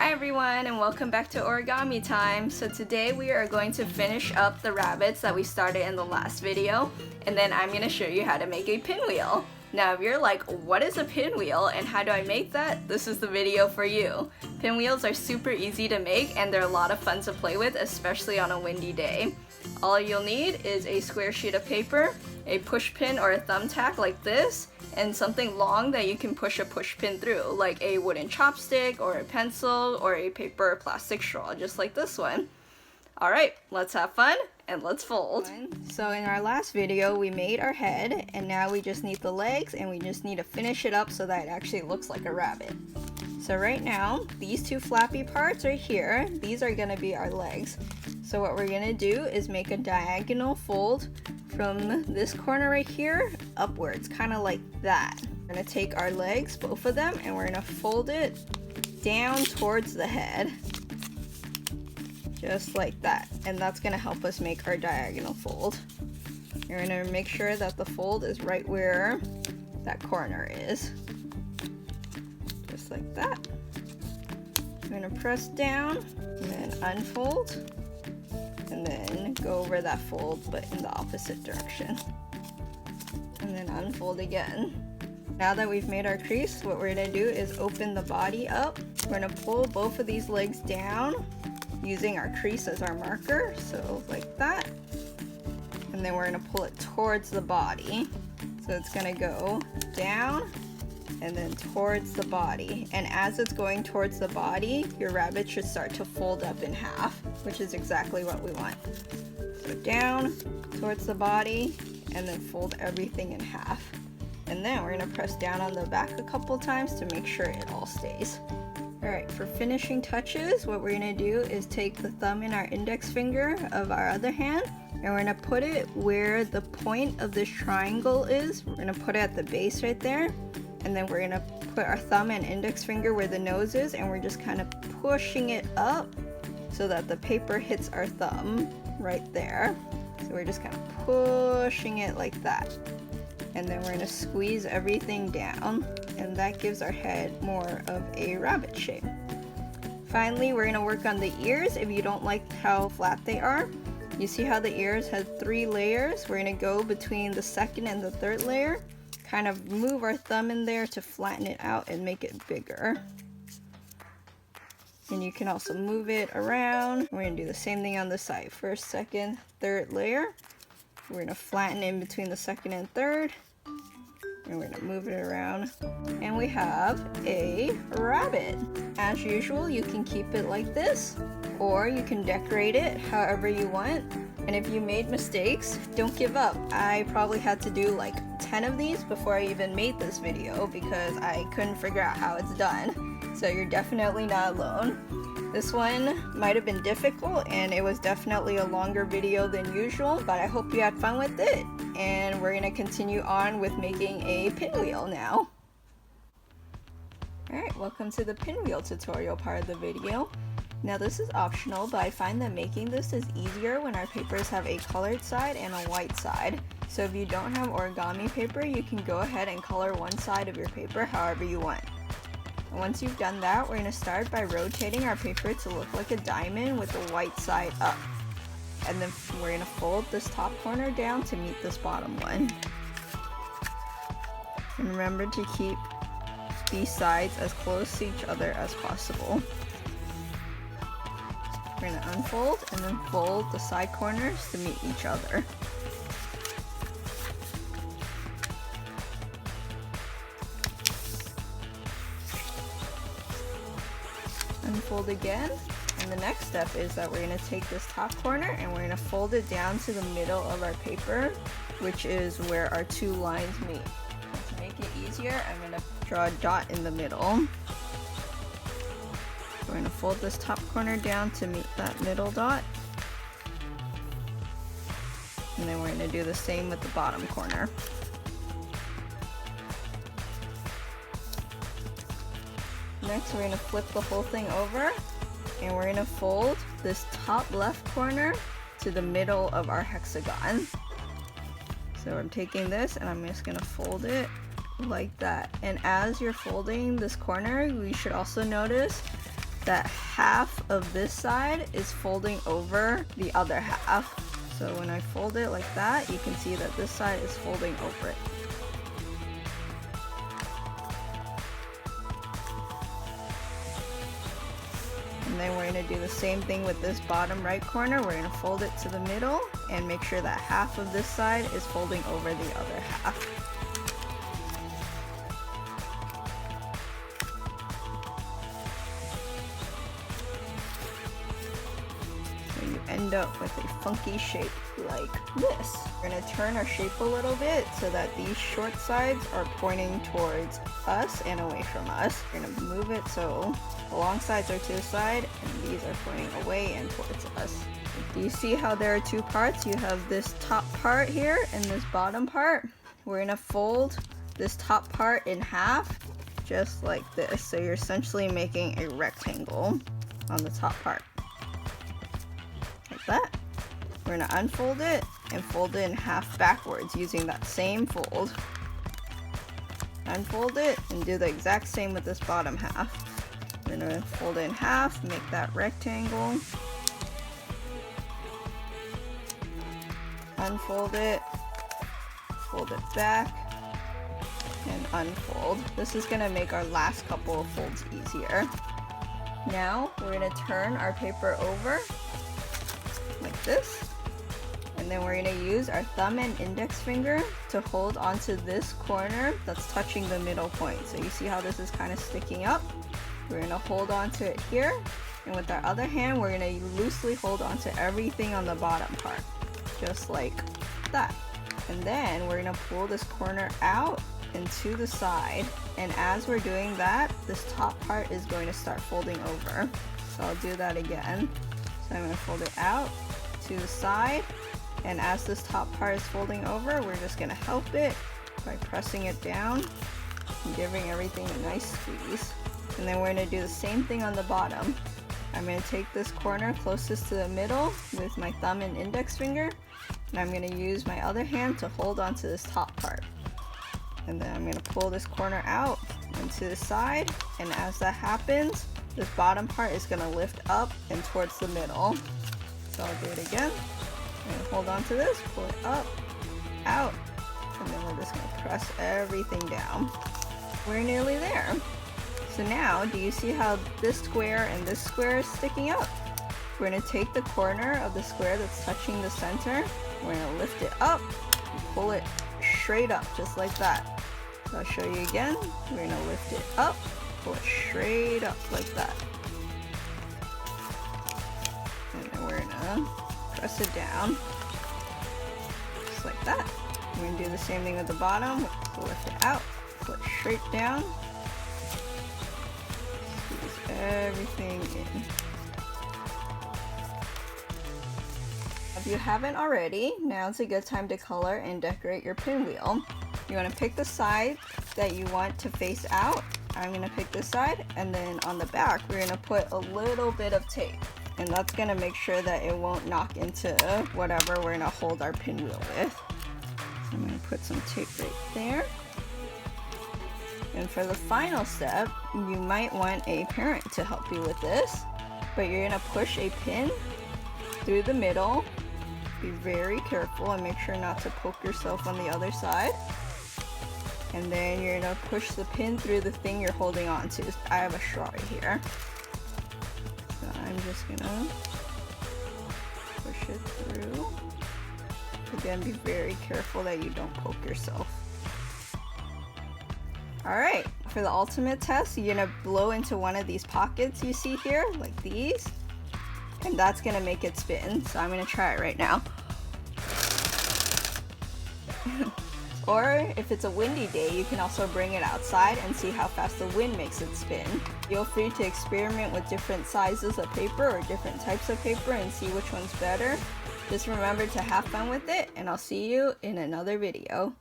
Hi everyone, and welcome back to Origami Time. So today we are going to finish up the rabbits that we started in the last video, and then I'm going to show you how to make a pinwheel. Now if you're like, what is a pinwheel and how do I make that? This is the video for you. Pinwheels are super easy to make and they're a lot of fun to play with, especially on a windy day. All you'll need is a square sheet of paper, a push pin or a thumbtack like this, and something long that you can push a push pin through, like a wooden chopstick or a pencil or a paper or plastic straw, just like this one. Alright, let's have fun and let's fold. So in our last video we made our head, and now we just need the legs and we just need to finish it up so that it actually looks like a rabbit. So right now, these two flappy parts right here, these are going to be our legs. So what we're going to do is make a diagonal fold from this corner right here upwards, kind of like that. We're going to take our legs, both of them, and we're going to fold it down towards the head. Just like that. And that's going to help us make our diagonal fold. You're going to make sure that the fold is right where that corner is. Just like that. I'm going to press down and then unfold. And then go over that fold, but in the opposite direction. And then unfold again. Now that we've made our crease, what we're going to do is open the body up. We're going to pull both of these legs down using our crease as our marker, so like that. And then we're going to pull it towards the body. So it's going to go down and then towards the body. And as it's going towards the body, your rabbit should start to fold up in half, which is exactly what we want. So down towards the body and then fold everything in half. And then we're going to press down on the back a couple times to make sure it all stays. Alright, for finishing touches, what we're going to do is take the thumb and our index finger of our other hand, and we're going to put it where the point of this triangle is. We're going to put it at the base right there. And then we're going to put our thumb and index finger where the nose is, and we're just kind of pushing it up so that the paper hits our thumb right there. So we're just kind of pushing it like that. And then we're going to squeeze everything down, and that gives our head more of a rabbit shape. Finally, we're going to work on the ears. If you don't like how flat they are, you see how the ears have 3 layers? We're going to go between the second and the third layer. Kind of move our thumb in there to flatten it out and make it bigger. And you can also move it around. We're going to do the same thing on the side. First, second, third layer. We're going to flatten in between the second and third. And we're going to move it around. And we have a rabbit. As usual, you can keep it like this, or you can decorate it however you want. And if you made mistakes, don't give up. I probably had to do like 10 of these before I even made this video because I couldn't figure out how it's done. So you're definitely not alone. This one might have been difficult and it was definitely a longer video than usual, but I hope you had fun with it. And we're going to continue on with making a pinwheel now. Alright, welcome to the pinwheel tutorial part of the video. Now this is optional, but I find that making this is easier when our papers have a colored side and a white side. So if you don't have origami paper, you can go ahead and color one side of your paper however you want. And once you've done that, we're going to start by rotating our paper to look like a diamond with the white side up. And then we're going to fold this top corner down to meet this bottom one. And remember to keep these sides as close to each other as possible. We're going to unfold and then fold the side corners to meet each other. Unfold again, and the next step is that we're going to take this top corner and we're going to fold it down to the middle of our paper, which is where our 2 lines meet. And to make it easier, I'm going to draw a dot in the middle. We're going to fold this top corner down to meet that middle dot. And then we're going to do the same with the bottom corner. Next, we're going to flip the whole thing over, and we're going to fold this top left corner to the middle of our hexagon. So I'm taking this and I'm just going to fold it like that. And as you're folding this corner, we should also notice that half of this side is folding over the other half. So when I fold it like that, you can see that this side is folding over it. And then we're going to do the same thing with this bottom right corner. We're going to fold it to the middle and make sure that half of this side is folding over the other half. So you end up with a funky shape like this. We're going to turn our shape a little bit so that these short sides are pointing towards us and away from us. We're going to move it so the long sides are to the side and these are pointing away and towards us. Do you see how there are two parts? You have this top part here and this bottom part. We're going to fold this top part in half just like this. So you're essentially making a rectangle on the top part. Like that. We're going to unfold it and fold it in half backwards using that same fold. Unfold it and do the exact same with this bottom half. We're going to fold it in half, make that rectangle. Unfold it, fold it back, and unfold. This is going to make our last couple of folds easier. Now we're going to turn our paper over like this. And then we're going to use our thumb and index finger to hold onto this corner that's touching the middle point. So you see how this is kind of sticking up? We're going to hold onto it here. And with our other hand, we're going to loosely hold onto everything on the bottom part. Just like that. And then we're going to pull this corner out and to the side. And as we're doing that, this top part is going to start folding over. So I'll do that again. So I'm going to fold it out to the side. And as this top part is folding over, we're just going to help it by pressing it down and giving everything a nice squeeze. And then we're going to do the same thing on the bottom. I'm going to take this corner closest to the middle with my thumb and index finger. And I'm going to use my other hand to hold onto this top part. And then I'm going to pull this corner out and to the side. And as that happens, this bottom part is going to lift up and towards the middle. So I'll do it again. I'm going to hold on to this, pull it up, out, and then we're just going to press everything down. We're nearly there. So now, do you see how this square and this square is sticking up? We're going to take the corner of the square that's touching the center, we're going to lift it up, and pull it straight up, just like that. So I'll show you again. We're going to lift it up, pull it straight up like that. And then we're going to press it down, just like that. We're going to do the same thing with the bottom. We'll lift it out, pull it straight down, squeeze everything in. If you haven't already, now's a good time to color and decorate your pinwheel. You want to pick the side that you want to face out. I'm going to pick this side, and then on the back we're going to put a little bit of tape. And that's going to make sure that it won't knock into whatever we're going to hold our pinwheel with. So I'm going to put some tape right there. And for the final step, you might want a parent to help you with this. But you're going to push a pin through the middle. Be very careful and make sure not to poke yourself on the other side. And then you're going to push the pin through the thing you're holding on to. I have a straw right here. So I'm just gonna push it through. Again, be very careful that you don't poke yourself. Alright, for the ultimate test, you're gonna blow into one of these pockets you see here, like these. And that's gonna make it spin. So I'm gonna try it right now. Or if it's a windy day, you can also bring it outside and see how fast the wind makes it spin. Feel free to experiment with different sizes of paper or different types of paper and see which one's better. Just remember to have fun with it, and I'll see you in another video.